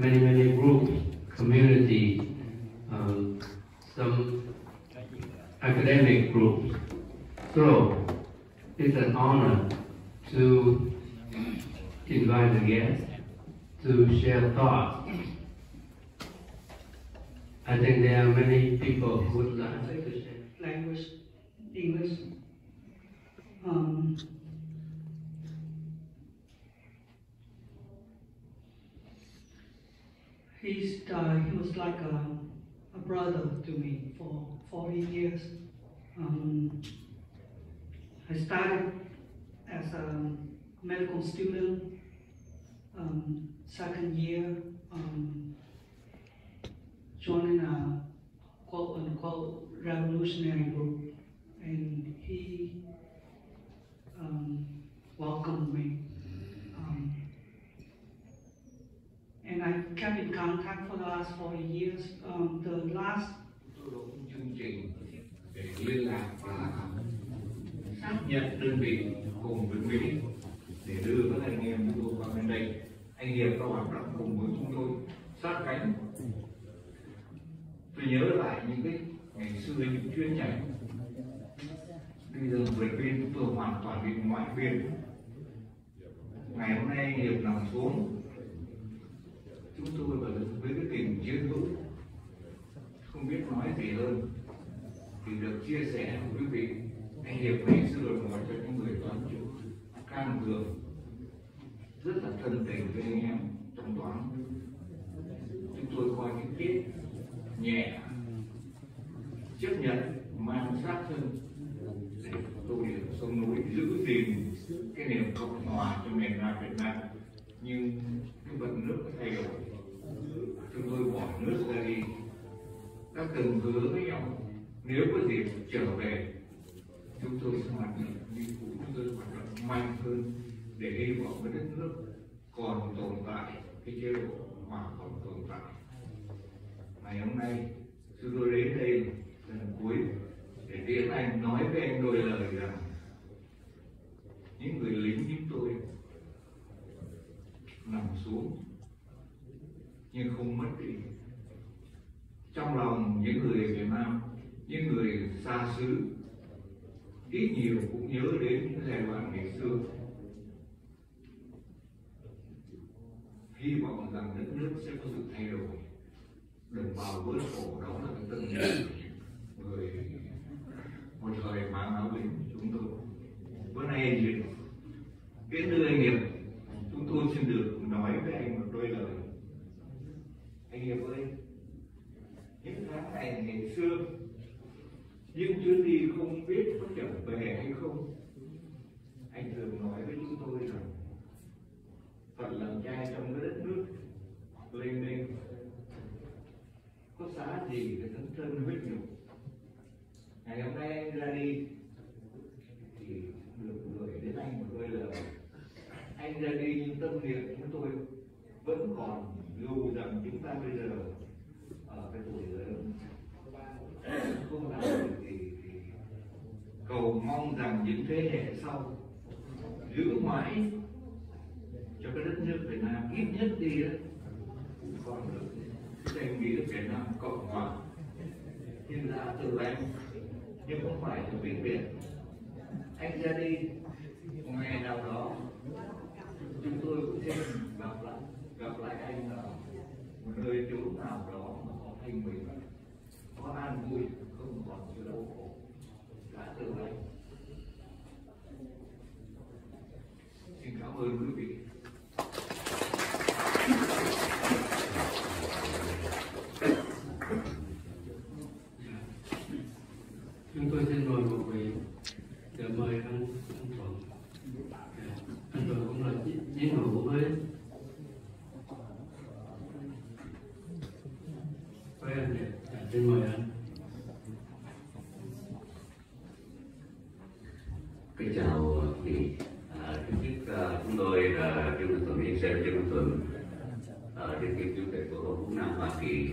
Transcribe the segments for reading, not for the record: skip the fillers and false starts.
many groups, community, some academic groups. So it's an honor to invite the guests to share thoughts. I think there are many people who would like to share. Language, English. He was like a brother to me for 40 years. I started as a medical student, second year, joining a quote-unquote revolutionary group, and he welcomed me. And I kept in contact for the last 40 years. The last chương trình để liên lạc và xác nhận đơn vị cùng với Mỹ để đưa các anh em chúng tôi qua bên đây. Anh Hiệp đã hoạt động cùng với chúng tôi sát cánh. Tôi nhớ lại những cái ngày xưa, những chuyến chạy bây giờ vượt biên, chúng tôi hoàn toàn bị ngoại biên. Ngày hôm nay Hiệp nằm xuống, chúng tôi với cái tình chiến hữu không biết nói gì hơn thì được chia sẻ với quý vị. Anh Hiệp ngày xưa là một trong những người toán chủ can cường, rất là thân tình với anh em trong toán. Chúng tôi coi cái tiết nhẹ, chấp nhận mang sát thân để tôi được sông núi giữ gìn cái niềm cộng hòa cho miền Nam Việt Nam. Nhưng cái vận nước nó thay đổi, chúng tôi bỏ nước ra đi. Đã từng hứa với nhau nếu có dịp trở về chúng tôi sẽ hoạt động như cũ, chúng tôi hoạt động mạnh hơn để hy vọng cái đất nước còn tồn tại, cái chế độ hòa còn tồn tại. Ngày hôm nay chúng tôi đến đây lần cuối để tiễn anh, nói với anh đôi lời rằng những người lính chúng tôi nằm xuống nhưng không mất đi. Trong lòng những người Việt Nam, những người xa xứ, ít nhiều cũng nhớ đến những giai đoạn ngày xưa. Hy vọng rằng đất nước sẽ có sự thay đổi. Đồng bào bớt khổ, đó là cái tâm niệm người một thời mang áo lính chúng tôi. Bữa nay thì tiễn đưa anh Hiệp, chúng tôi xin được nói với anh một đôi lời. Anh Hiệp ơi, những tháng ngày ngày xưa, những chuyến đi không biết có trở về hay không, anh thường nói với chúng tôi rằng phận làm trai trong cái đất nước lên đây có giá gì cái tấm thân huyết nhục. Ngày hôm nay anh ra đi thì được gửi đến anh một đôi lời. Anh ra đi nhưng tâm niệm chúng tôi vẫn còn, dù rằng chúng ta bây giờ ở cái tuổi lớn không làm được gì thì cầu mong rằng những thế hệ sau giữ mãi cho cái đất nước Việt Nam, ít nhất đi đó cũng còn được danh nghĩa Việt Nam Cộng hòa. Nhưng đã từ anh, nhưng không phải là vĩnh viễn. Anh ra đi một ngày nào đó chúng tôi cũng sẽ gặp lại anh ở một nơi chốn nào đó mà có thanh bình, có an vui, không còn sự đau khổ. Đã từ anh. Xin cảm ơn quý vị. Chúng tôi xin mời một vị để mời anh Thuận. Anh Thuận cũng là chiến hữu của Huế. Với anh xin mời anh. Kính chào quý vị. Trước nhất chúng tôi là Trương Thuận Yên Sơn, Trương Thuận, Đương kim chủ tịch của Hội Phụ Nam Hoa Kỳ,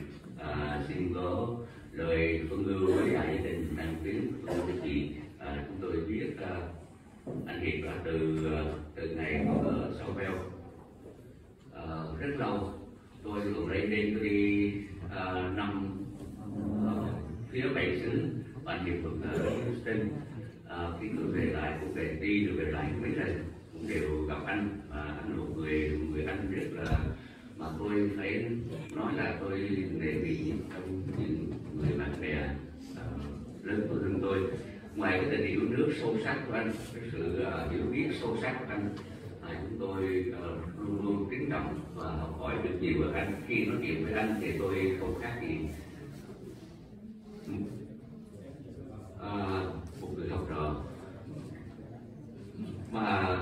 xin có lời phân ưu với gia đình anh Quyến của chị. Chúng tôi biết anh Hiệp là từ ngày còn ở Sao Veo rất lâu. Tôi cũng đến tôi đi năm phía Bảy xứ và nhiều vực ở Sinh. Khi tôi về lại cũng đi rồi về lại mấy lần cũng đều gặp anh, và anh là một người anh rất là mà tôi phải nói là tôi đề nghị trong những người bạn bè lớn tuổi hơn tôi. Ngoài cái tình yêu nước sâu sắc của anh, cái sự hiểu biết sâu sắc của anh, chúng tôi luôn luôn kính trọng và học hỏi được nhiều ở anh. Khi nói chuyện với anh thì tôi không khác gì một người học trò, mà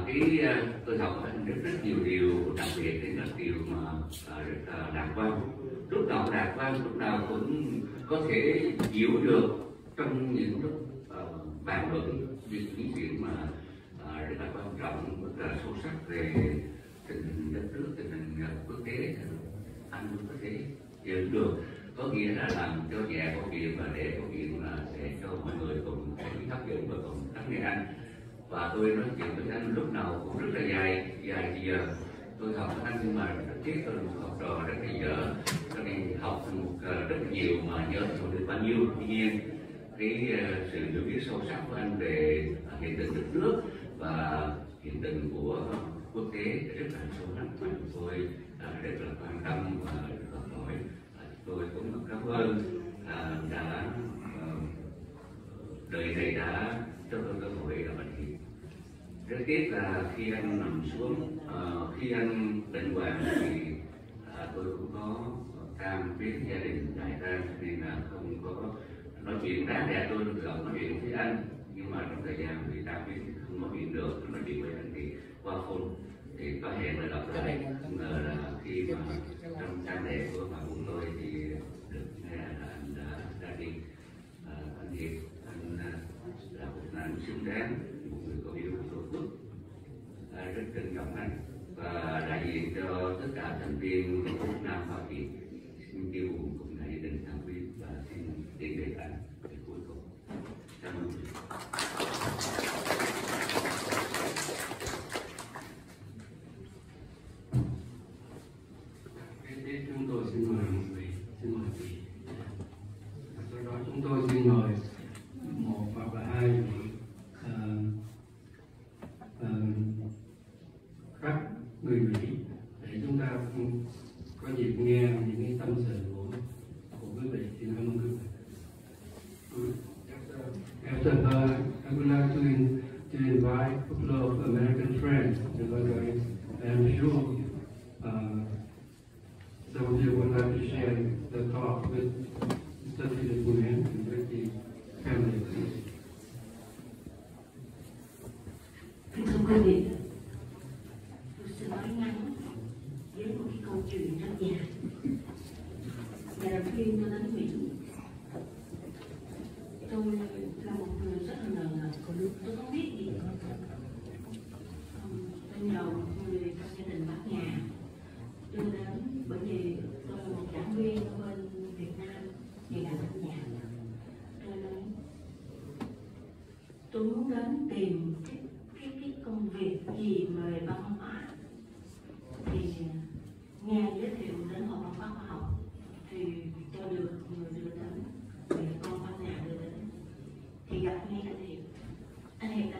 tôi học ở anh rất nhiều điều, đặc biệt là điều mà rất lạc quan. Lúc nào lạc quan, lúc nào cũng có thể hiểu được trong những lúc bàn luận những chuyện mà rất là quan trọng, rất là sâu sắc về tình hình đất nước, tình hình quốc tế. Anh cũng có thể hiểu được, có nghĩa là làm cho nhẹ câu chuyện và để câu chuyện là để cho mọi người cùng thấy hấp dẫn và cùng lắng nghe anh. Và tôi nói chuyện với anh lúc nào cũng rất là dài giờ. Tôi học với anh nhưng mà rất tiếc tôi là một học trò rất là dở, cho nên học rất là nhiều mà nhớ không được bao nhiêu. Tuy nhiên cái sự hiểu biết sâu sắc của anh về hiện tình đất nước và hiện tình của quốc tế rất là sâu sắc, mà tôi rất là quan tâm và rất học hỏi. Tôi cũng cảm ơn đã đời này đã cho tôi cơ hội là bệnh viện. Rất tiếc là khi anh nằm xuống, khi anh bệnh hoạn thì tôi cũng có cam biết gia đình đại tang, nên là không có nói chuyện. Đáng lẽ tôi được nói chuyện với anh, nhưng mà trong thời gian vì ta biết không nói chuyện được, nói chuyện với anh thì qua phone thì có hẹn là gặp lại. Không ngờ là khi mà trong tang lễ của bà của tôi thì được nghe là anh đã ra đi. Anh Hiệp, anh là một anh xứng đáng, một người có yêu tổ quốc, rất trân trọng anh và đại diện cho tất cả thành viên của Việt Nam và Việt xin kêu cùng đại đình tham viên và xin tiến đề anh để cuối cùng. Cảm ơn. Chúng tôi xin mời mọi người, xin mời chị. Sau đó chúng tôi xin mời một hoặc là hai vị khách người Mỹ để chúng ta có dịp nghe những cái tâm sự của quý vị. Xin cảm ơn quý vị. After that, I would like to invite a couple of American friends, and I'm sure some of you would like to share the talk with Mr. Philipphê Nguyễn and with the family. Thưa quý vị, tôi sẽ nói ngắn với một cái câu chuyện rất dài. Ngày đầu tiên tôi đến Mỹ, tôi là một người rất là ngờ ngợ, tôi không biết gì. Tôi nhờ một người trong gia đình bác nhà đưa đến, bởi vì tôi là một giảng viên ở bên Việt Nam về ngành âm nhạc. Tôi muốn đến tìm cái công việc gì về văn hóa, thì nghe giới thiệu đến hội văn hóa khoa học thì cho được người đưa đến, về con văn nhà đưa đến thì gặp ngay anh Hiệp. Anh Hiệp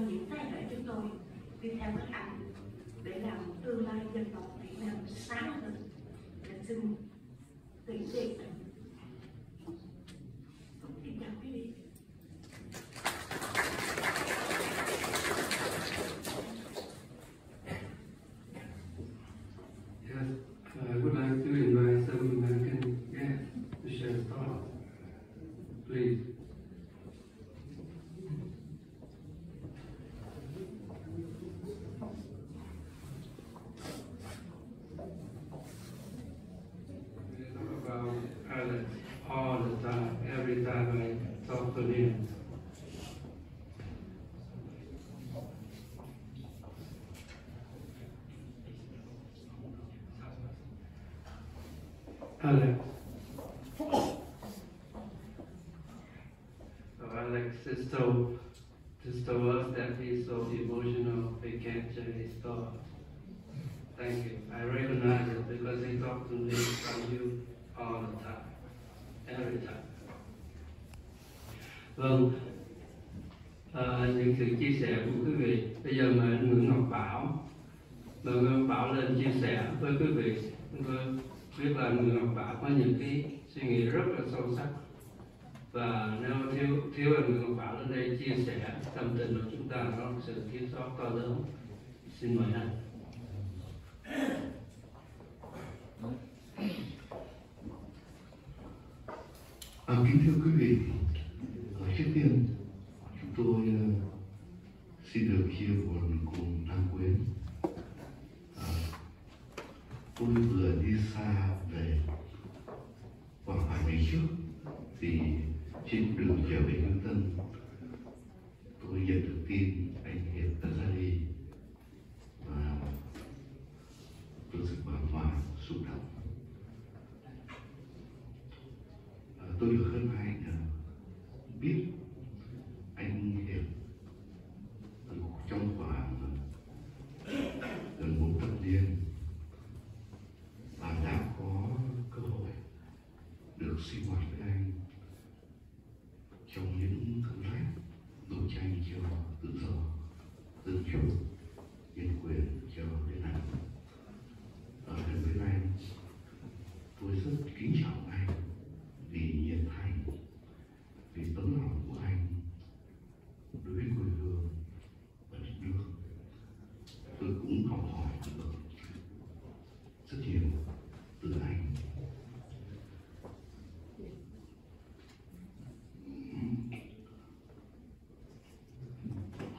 những thế hệ chúng tôi đi theo các anh để làm tương lai dân tộc Việt Nam sáng hơn. Xin tuyển Việt. Xin chào quý vị. Yes, I would like to invite some American guests to share thoughts. Please. About Alex all the time, every time I talk to him. Alex. So Alex just told us that he's so emotional he can't share his thoughts. Thank you. I recognize it because he talked to me about you all the time, every time. Vâng, những sự chia sẻ của quý vị. Bây giờ mời anh Nguyễn Ngọc Bảo. Mời Nguyễn Ngọc Bảo lên chia sẻ với quý vị. Chúng tôi biết là Nguyễn Ngọc Bảo có những cái suy nghĩ rất là sâu sắc. Và nếu thiếu anh Nguyễn Ngọc Bảo lên đây chia sẻ tâm tình của chúng ta, đó là một sự thiếu sót to lớn. Xin mời anh. Kính thưa quý vị, trước tiên chúng tôi xin được chia buồn cùng Tăng Quyến. Tôi vừa đi xa về khoảng vài ngày trước, thì trên đường trở về Hương Tân, tôi nhận được tin anh Hiệp đã ra đi và tôi rất bàng hoàng, xúc động. Tôi được hân hạnh biết anh Hiệp trong khoảng gần 1 thập niên và đã có cơ hội được sinh hoạt với anh trong những thử thách đấu tranh cho tự do, dân chủ, nhân quyền cho Việt Nam. Ở gần bên anh, tôi rất kính trọng anh vì nhiệt thành, vì tấm lòng của anh đối với quê hương và đất nước. Tôi cũng học hỏi được rất nhiều từ anh.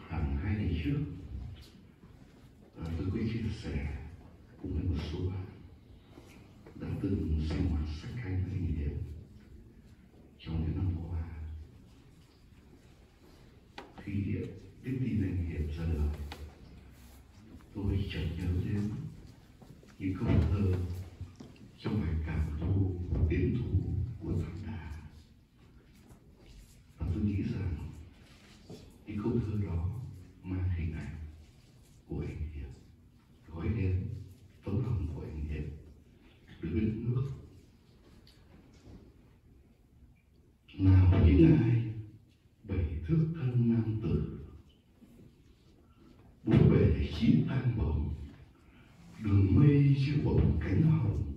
Khoảng 2 ngày trước, tôi có chia sẻ cùng với một số bạn đã từng sinh hoạt sát cánh với anh Hiệp trong những năm qua. Khi biết tin anh Hiệp ra đời, tôi chợt nhớ đến những câu thơ trong bài Cảm Thu Tiến Thủ của Phát Tang. Và tôi nghĩ rằng những câu thơ đó mang hình ảnh của anh Hiệp, gói đến tấm lòng của anh Hiệp đối với đất nước. Nào những ai 7 thước thân nam tử, bố bể chí tang bồng, đường mây chưa bồng cánh hồng,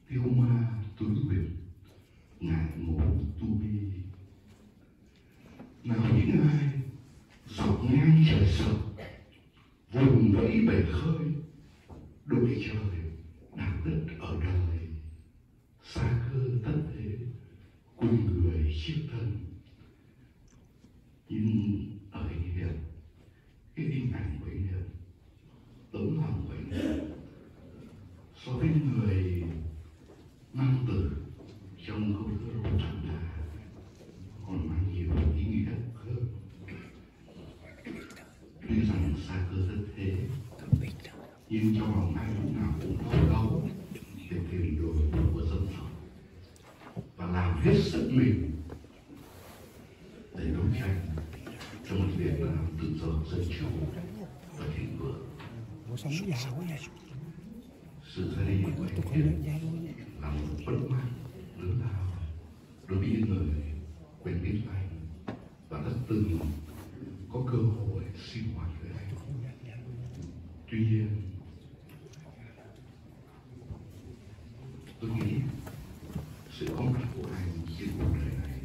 tiêu ma túi nguyệt ngại ngộ tu bi. Nào những ai dọc ngang trời sập, vùng vẫy bể khơi, đội trời đạp đất ở đời, xa cơ tất thế quân người chiếc thân. Nhưng ở anh Hiệp, cái hình ảnh của anh Hiệp, tấm lòng của anh Hiệp so với người nam tử trong câu thơ của Cảm Tạ còn mang nhiều ý nghĩa hơn. Tuy rằng xa cơ tất thế, nhưng trong lòng anh lúc nào cũng đau đau về tiền đồ của dân tộc và làm hết sức mình để đấu tranh cho một Việt Nam tự do, dân chủ và thịnh vượng. Sự ra đi của anh Hiệp là một bất mãn lớn lao đối với những người quen biết anh và đã từng có cơ hội sinh hoạt với anh. Tuy nhiên, tôi nghĩ sự có mặt của anh trên cuộc đời này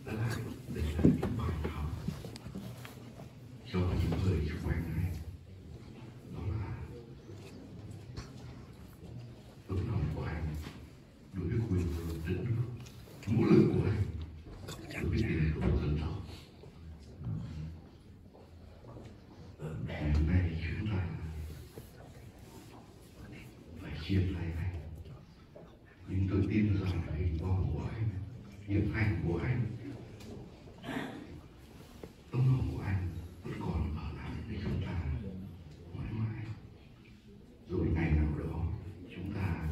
đã lại để lại những bài học cho những người xung quanh anh. Đó là tấm lòng của anh đối với quê hương đất nước, nỗ lực của anh đối với tiền đồ dân tộc. Ngày hôm nay chúng ta phải chia tay anh, nhưng tôi tin rằng hình bóng của anh, những hành của anh, tấm lòng của anh vẫn còn ở lại với chúng ta mãi mãi. Rồi ngày nào đó chúng ta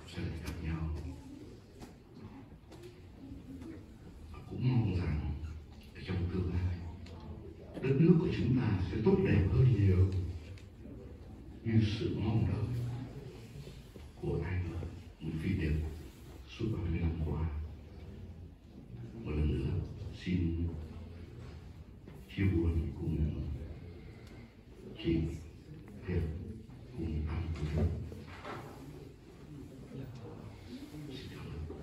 sẽ lại gặp nhau. Và cũng mong rằng trong tương lai đất nước của chúng ta sẽ tốt đẹp hơn nhiều như sự mong đợi của anh Nguyễn Philip suốt 30 năm qua. Một lần nữa xin chia buồn cùng chị Hiệp cùng anh của. Xin cảm ơn.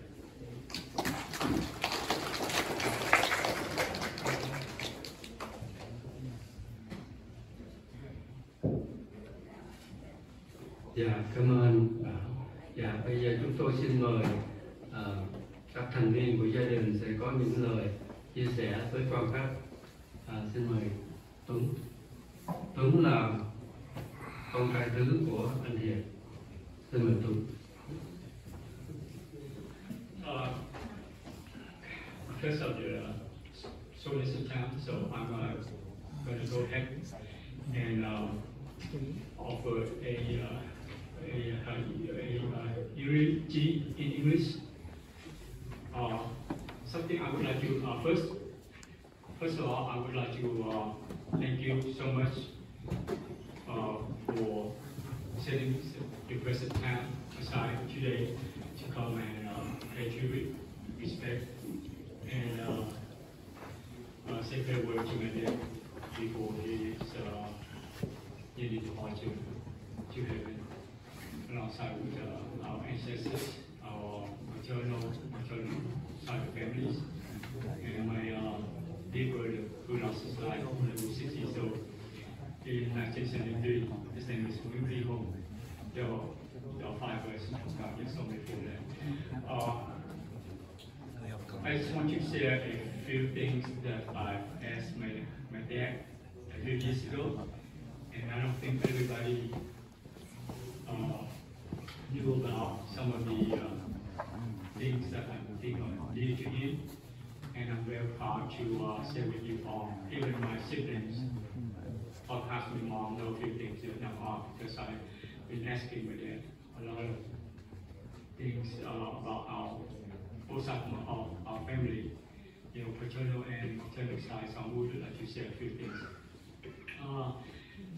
Dạ, cảm ơn. Dạ, bây giờ chúng tôi xin mời các thành viên của gia đình sẽ có những lời chia sẻ với con các. Xin mời Tuấn. Tuấn là con trai thứ của anh Hiệp. Xin mời Tuấn. Because of the shortness of time, so I'm going to go ahead and offer a eulogy in English. Something I would like to first of all, I would like to thank you so much for setting the present time aside today to come and pay tribute, respect, and say farewell to my dad before he is nearly departure to heaven, alongside with our ancestors, our maternal side of families, and my dear brother who lost his life when he was 6 years old in 1973. His name is Nguyễn Thị Hường. There are 5 of us just only before that. I just want to share a few things that I asked my dad a few years ago, and I don't think everybody knew about some of the things that I think are dear to him, and I'm very proud to share with you all. Even my siblings, or perhaps my mom, know a few things that now are, because I've been asking my dad a lot of things about both sides of our family, you know, paternal and maternal side. So I would like to share a few things.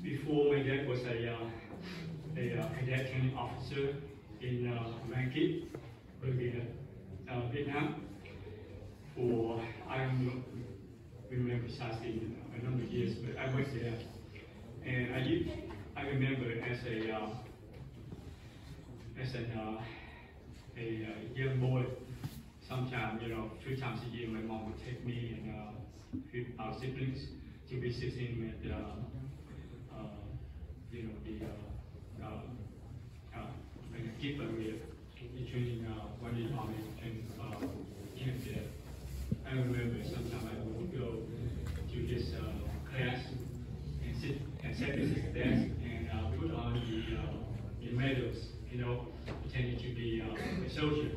Before, my dad was a cadet training officer in Micae, Vietnam. For I don't remember precisely a number of years, but I was there, and I remember as a young boy. Sometimes, you know, 3 times a year, my mom would take me and our siblings to visit him at you know, like a gift area between one in the army and camp there. I remember sometimes I would go to his class and sit at his desk and put on the medals, you know, pretending to be a soldier.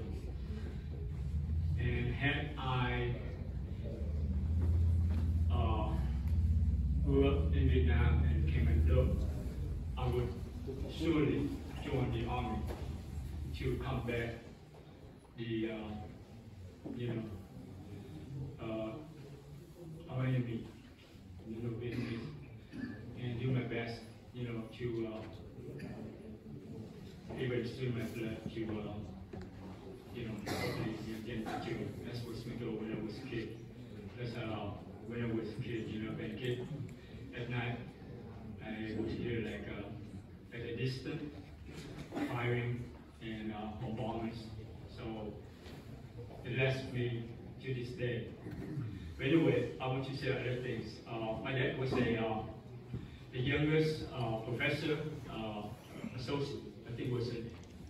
And had I grew up in Vietnam and became an adult, I would surely join the army to combat the, our enemy, the Vietnamese, and do my best, you know, to even swim my blood to, you know, hopefully get to. That's what's my goal when I was a kid. distant, firing, and bombings. So it left me to this day. But anyway, I want to say other things. My dad was the youngest professor, associate, I think was an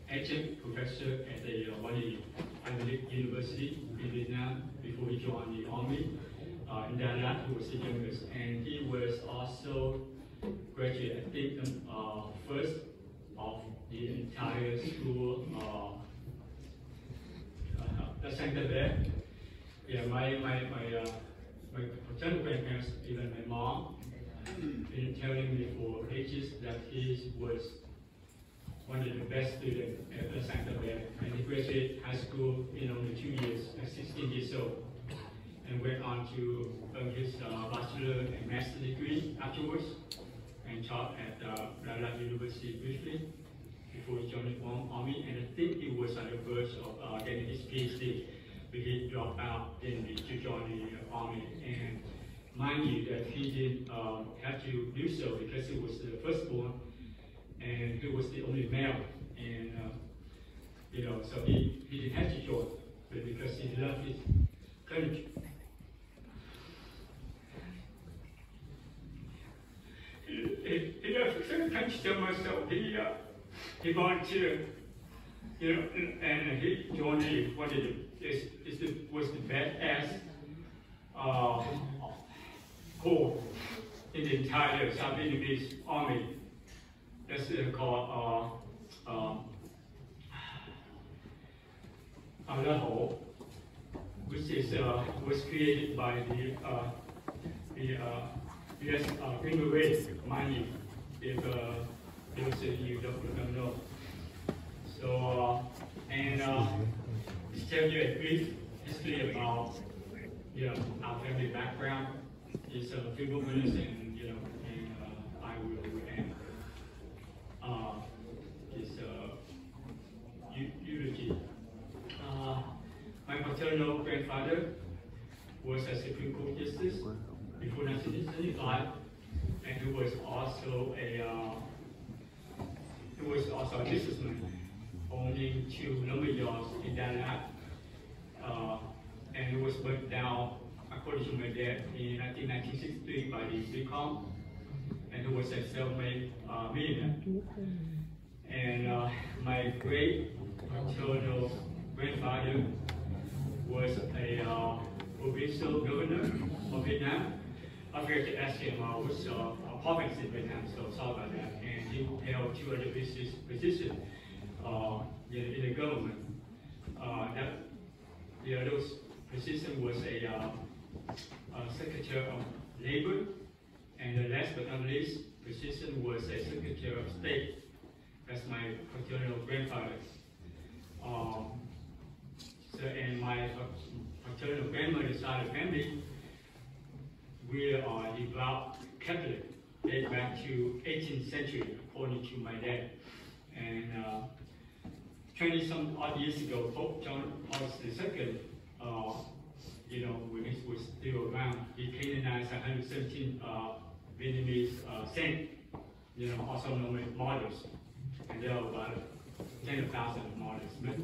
adjunct professor at one of the Ivy League University in Vietnam before he joined the army. In Đà he was the youngest, and he was also graduate, I think, first of the entire school. Yeah, my paternal grandparents, even my mom, been telling me for ages that he was one of the best students at Santa Fe, and he graduated high school in only 2 years, at 16 years old, and went on to earn his bachelor and master degree afterwards, and taught at Đà University briefly before he joined the army, and I think he was on the verge of getting his PhD, but he dropped out to join the army. And mind you that he didn't have to do so because he was the firstborn, and he was the only male, and so he didn't have to join, but because he loved his country. He loved his country so much, so he volunteered, and he joined was the badass corps in the entire South Vietnamese army. That's called La Ho, which was created by the U.S. Green Beret, mind you, if you don't know. So, just tell you a brief history about, our family background. It's a few minutes, and I will end. It's eulogy. My paternal grandfather was a Supreme Court justice before 1975, and he was also a businessman, owning 2 lumberyards in Đà Lạt, and he was burnt down, according to my dad, in 1963 by the Micae, and he was a self-made millionaire. And my great paternal grandfather was a provincial governor of Vietnam. I forgot to ask him which province in Vietnam, so sorry about that. And he held 2 other positions in the government. Those positions was a Secretary of Labor, and the last but not least position was a Secretary of State. That's my paternal grandfather. And my paternal grandmother's side of the family, we are devout Catholic, date back to 18th century, according to my dad. And 20-some odd years ago, Pope John Paul II, when he was still around, he canonized 117 Vietnamese saints, also known as martyrs. And there are about 10,000 martyrs, but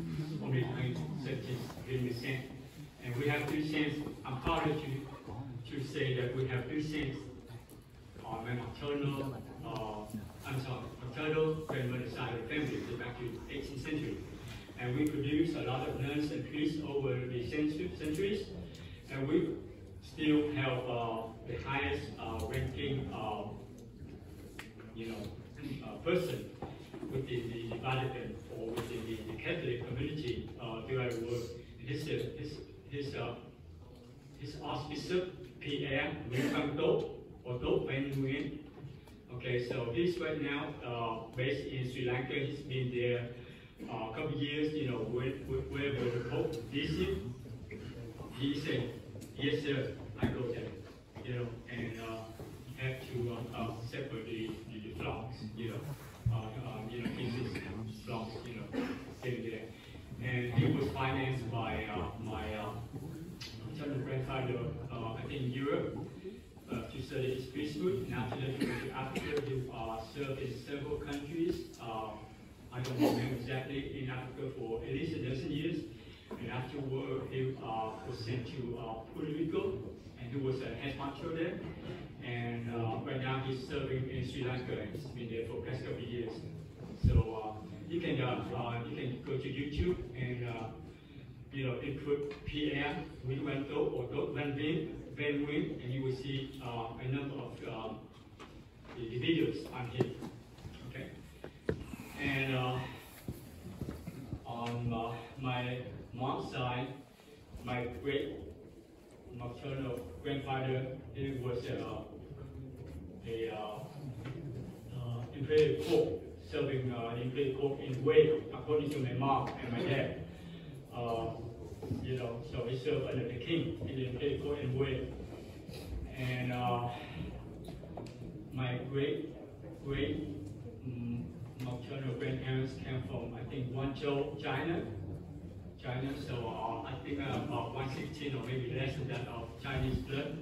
only 117 Vietnamese saints. And we have 2 saints. I'm proud to say that we have 2 saints on my paternal grandmother's side of the family, back to the 18th century. And we produce a lot of nuns and priests over the centuries, and we still have the highest ranking person within the Vatican or within the Catholic community throughout the world. His Archbishop Pierre Nguyễn Văn Tốt or Tốt Văn Nguyễn. Okay, so he's right now based in Sri Lanka. He's been there a couple of years. Wherever the Pope visits him, he said, "Yes, sir, I go there." And have to separate the flocks. His flocks. There. And he was financed by my paternal grandfather, I think in Europe, to he studied his priesthood, and after that he went to Africa. He served in several countries. I don't remember exactly, in Africa for at least a dozen years. And afterward, he was sent to Puerto Rico, and he was a headmaster there. And right now he's serving in Sri Lanka. He's been there for past couple of years. So you can go to YouTube and input PR Quý Bạn Hữu or Van Nguyen, and you will see a number of the videos on him. Okay, and on my mom's side, my great maternal grandfather, he was imperial court, serving the imperial court in Wales, according to my mom and my dad. So he served under the king in the imperial court in Wales. And my great maternal grandparents came from, I think, Guangzhou, China. So I think about 1/16 or maybe less than that of Chinese blood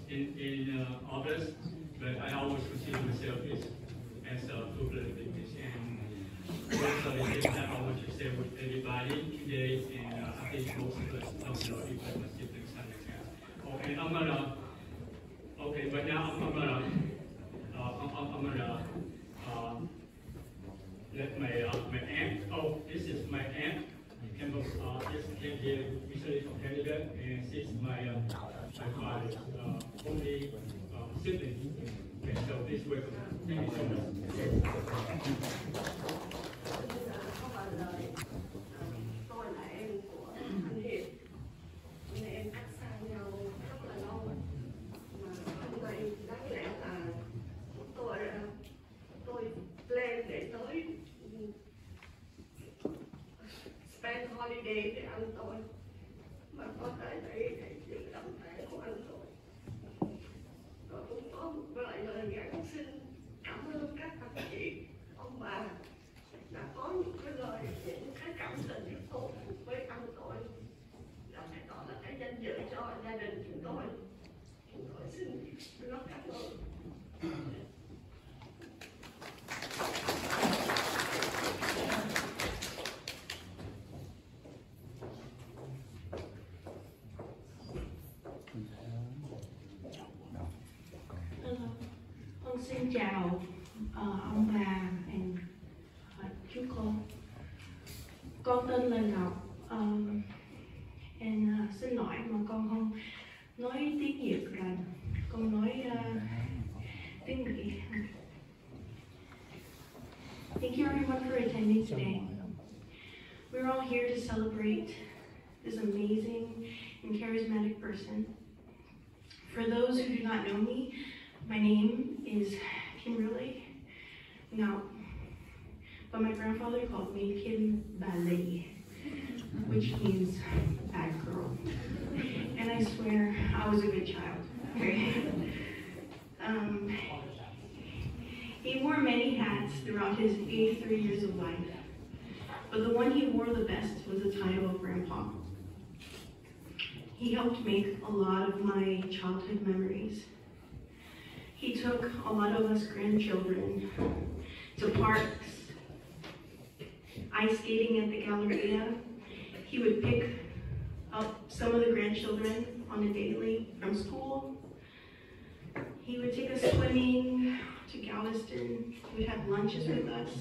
in others. But I always consider myself as a full-blooded Vietnamese. And also the thing that I want to share with everybody today, and I think most of us don't know if I must give them something else. Okay, I'm gonna. Okay, but now I'm gonna let my aunt. Oh, this is my aunt. Came here recently from Canada, and she's my father's only sibling. Okay, so please welcome. Thank you so much. Có vài lời, tôi là em của anh Hiệp, nhưng em cách xa nhau rất là lâu, mà hôm nay đáng lẽ là tôi plan để tới spend holiday để anh tôi, mà có tới đây để dự đám tang của anh tôi. Rồi cũng có một vài lời Giáng sinh cảm ơn các anh chị, ông bà đã có những cái lời, những cái cảm tình rất tốt với anh tôi, là cái đó là cái danh dự cho gia đình chúng tôi xin rất cảm ơn. Con xin chào ông bà và chú con. Con tên là Ngọc. Xin lỗi mà con không nói tiếng Việt là con nói tiếng Mỹ. Thank you everyone for attending today. We're all here to celebrate this amazing and charismatic person. For those who do not know me, my name is Kimberly Ngọc, but my grandfather called me Kim Ballet, which means bad girl. And I swear I was a good child. Okay? He wore many hats throughout his 83 years of life, but the one he wore the best was the title of Grandpa. He helped make a lot of my childhood memories. He took a lot of us grandchildren to parks, ice skating at the Galleria. He would pick up some of the grandchildren on a daily from school. He would take us swimming to Galveston. He would have lunches with us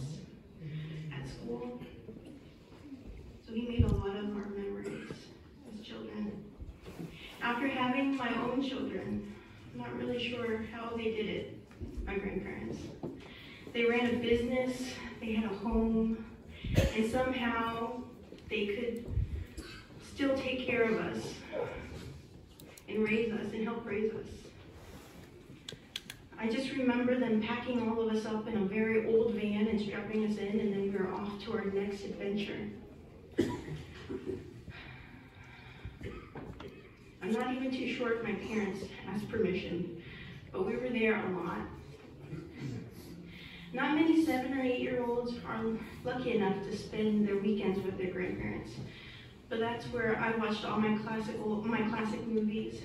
at school. So he made a lot of our memories as children. After having my own children, I'm not really sure how they did it, my grandparents. They ran a business, they had a home, and somehow they could still take care of us and raise us and help raise us. I just remember them packing all of us up in a very old van and strapping us in, and then we were off to our next adventure. I'm not even too sure if my parents asked permission, but we were there a lot. Not many 7 or 8-year-olds are lucky enough to spend their weekends with their grandparents, but that's where I watched all my classic movies,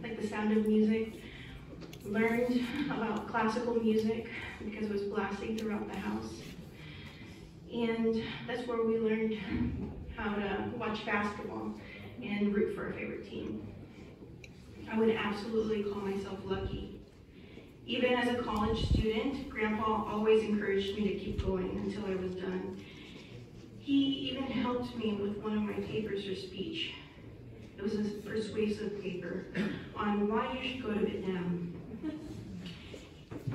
like The Sound of Music, learned about classical music because it was blasting throughout the house. And that's where we learned how to watch basketball and root for our favorite team. I would absolutely call myself lucky. Even as a college student, Grandpa always encouraged me to keep going until I was done. He even helped me with one of my papers for speech. It was a persuasive paper on why you should go to Vietnam.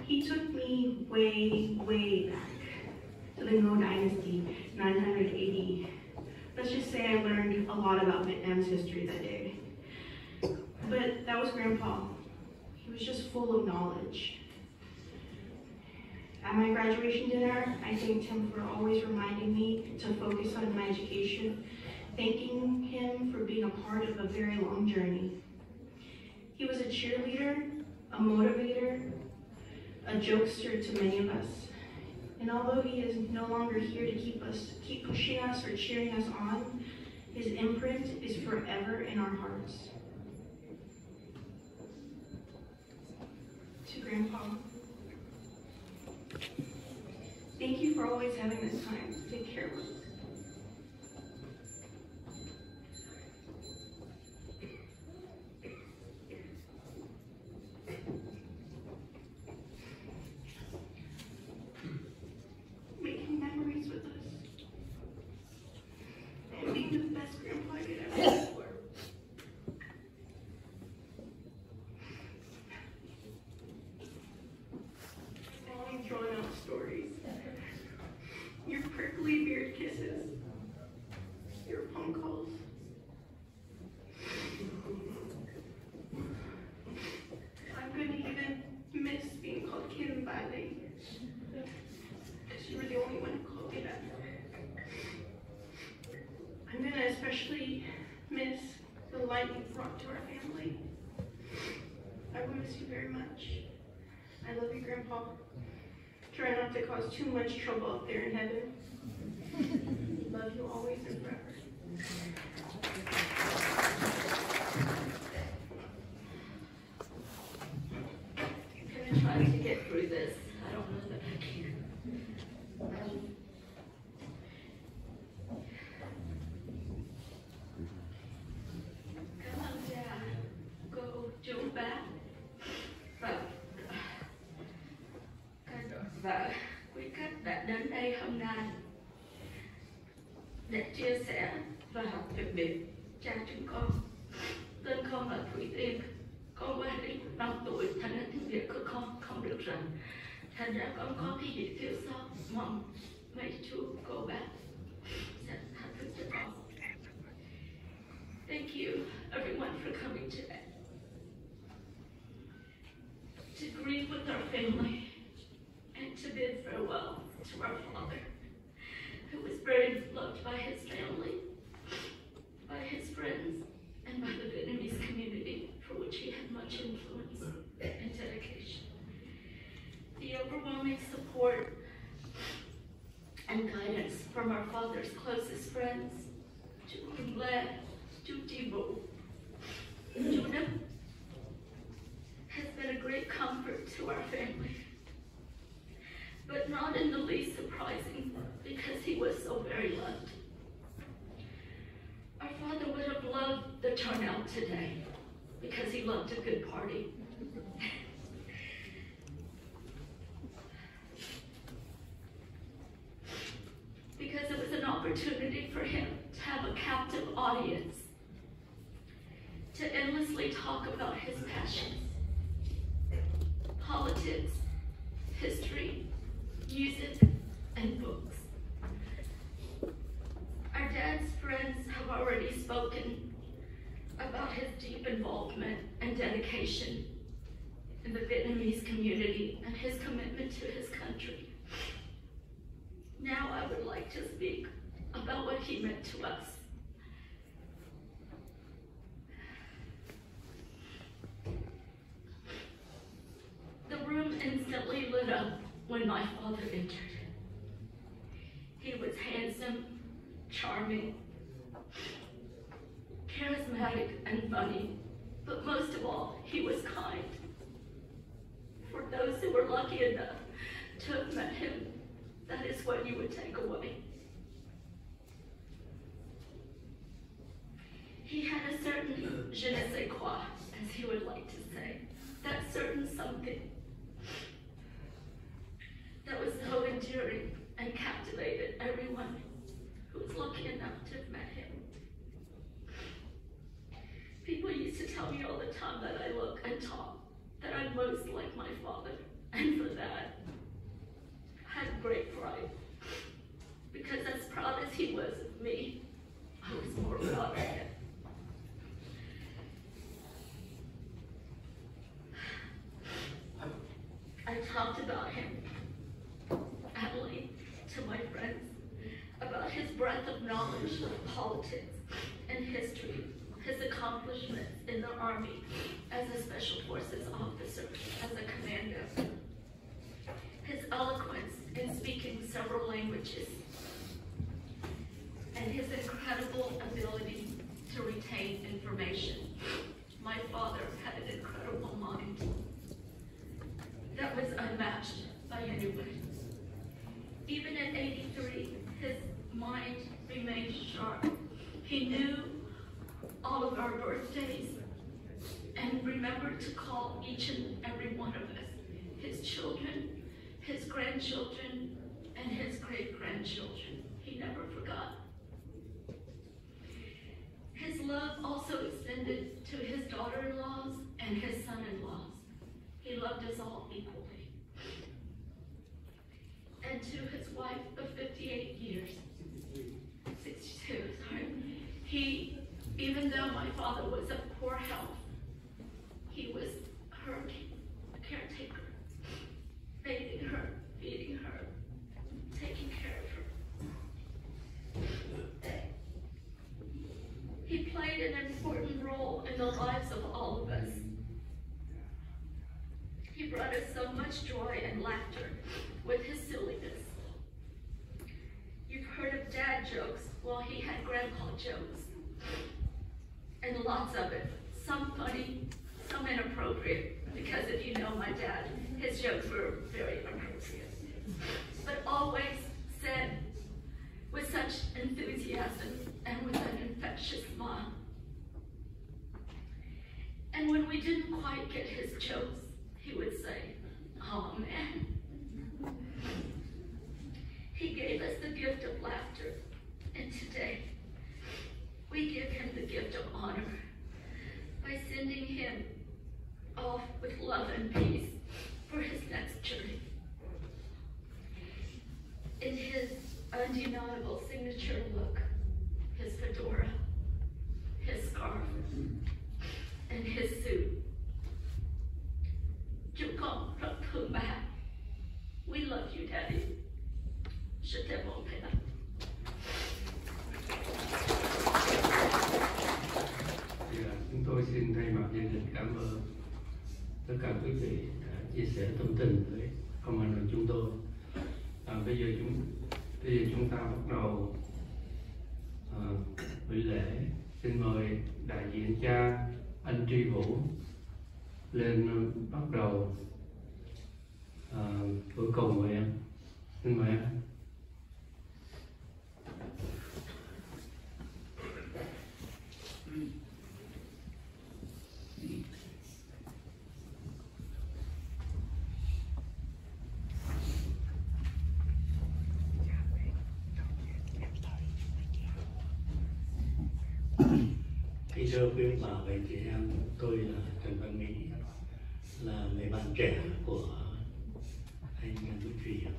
He took me way, way back to the Ngo Dynasty, 900 AD. Let's just say I learned a lot about Vietnam's history that day. But that was Grandpa. He was just full of knowledge. At my graduation dinner, I thanked him for always reminding me to focus on my education, thanking him for being a part of a very long journey. He was a cheerleader, a motivator, a jokester to many of us. And although he is no longer here to keep pushing us or cheering us on, his imprint is forever in our hearts. To Grandpa, thank you for always having this time to take care of us. Making memories with us. And being the best grandpa I could ever ask for. Long drawn out stories. Your prickly beard kisses. Your phone calls. I'm gonna even miss being called Kim Bailey. Because you were the only one who called me that. I'm gonna especially miss the light you brought to our family. I will miss you very much. I love you, Grandpa. Try not to cause too much trouble up there in heaven. Love you always and forever. I'm gonna try to get through this. I don't know that I can. Cảm ơn cô chú bác và quý khách đã đến đây hôm nay để chia sẻ và học đặc biệt cha chúng con. Tên con là Thủy Tiên. Con qua đến 5 tuổi, thành ra tiếng Việt của con không được rành. Thành ra con có cái gì thiếu sót, mong mấy chú cô bác sẽ tha thứ cho con. Thank you everyone for coming today to grieve with our family and to bid farewell to our father, who was very loved by his family, by his friends, and by the Vietnamese community, for which he had much influence and dedication. The overwhelming support and guidance from our father's closest friends, chú Lê, chú Vụ, chú Đức, has been a great comfort to our family, but not in the least surprising because he was so very loved. Our father would have loved the turnout today because he loved a good party. Because it was an opportunity for him to have a captive audience, to endlessly talk about his passions, politics, history, music, and books. Our dad's friends have already spoken about his deep involvement and dedication in the Vietnamese community and his commitment to his country. Now I would like to speak about what he meant to us. The room instantly lit up when my father entered. He was handsome, charming, charismatic, and funny, but most of all, he was kind. those who were lucky enough to have met him, that is what you would take away. He had a certain je ne sais quoi, as he would like to say, that certain something that was so enduring and captivated everyone who was lucky enough to have met him. People used to tell me all the time that I look and talk, that I'm most like my father, and for that, I had great pride. Because as proud as he was of me, I was more proud of him. I talked about him at length to my friends, about his breadth of knowledge of politics and history, his accomplishments in the Army as a Special Forces officer, as a commander, his eloquence in speaking several languages, and his incredible ability to retain information. My father had an incredible mind that was unmatched by anyone. Even at 83, his mind remained sharp. He knew all of our birthdays and remembered to call each and every one of us his children, his grandchildren, and his great-grandchildren. He never forgot. His love also extended to his daughter-in-laws and his son-in-laws. He loved us all equally. And to his wife of 58 years, 62, sorry, even though my father was of poor health, he was her caretaker, bathing her, feeding her, taking care of her. He played an important role in the lives of all of us. He brought us so much joy and laughter with his silliness. You've heard of dad jokes. Well, he had grandpa jokes. And lots of it. Some funny, some inappropriate. Because if you know my dad, his jokes were very inappropriate. But always said with such enthusiasm and with an infectious smile. And when we didn't quite get his jokes, he would say, "Oh man." He gave us the gift of laughter, and today we give him the gift of honor by sending him off with love and peace for his next journey. In his undeniable signature look, his fedora, his scarf, and his suit, chúng con rất thương ba. We love you, Daddy. Je t'aime, mon père. Chúng tôi xin thay mặt gia đình cảm ơn tất cả quý vị đã chia sẻ tâm tình với công an đoàn chúng tôi. Bây giờ chúng ta bắt đầu buổi lễ. Xin mời đại diện cha anh Tri Vũ lên bắt đầu buổi cầu nguyện. Xin mời anh. Kính thưa quý ông bà và anh chị em, tôi là Trần Văn Mỹ, là người bạn trẻ của anh Nguyễn Thị Hiệp.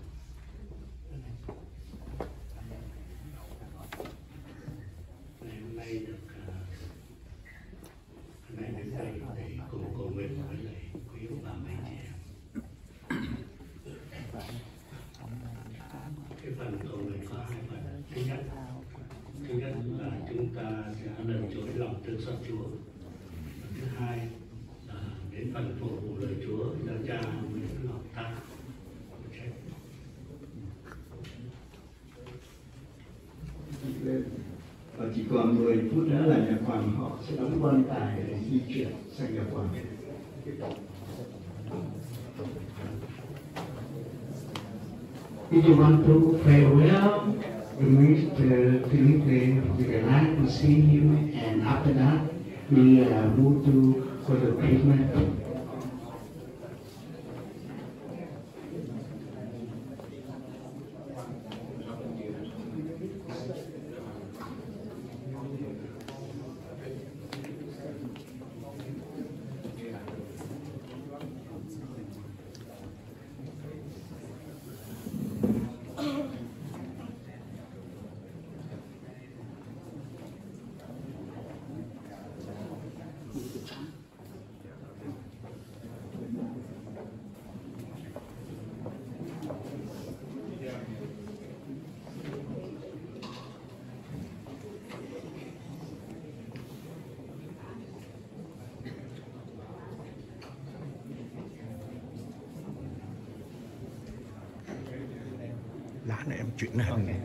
Ngày hôm nay được đến đây để cùng cầu nguyện với lại quý ông bà và anh chị em. Cái phần cầu nguyện có hai phần. Thứ nhất là chúng ta sẽ lần chuỗi lòng thương xót Chúa. Và thứ hai là đến phần phục vụ lời Chúa do cha Nguyễn Ngọc ta. Và chỉ còn 10 phút nữa là nhà quàn họ sẽ đóng quan tài để di chuyển sang nhà quàn. If you want to farewell the Mr. Philipphê, we would like to see him, and after that we move to for the treatment. Lá này em chuyển này.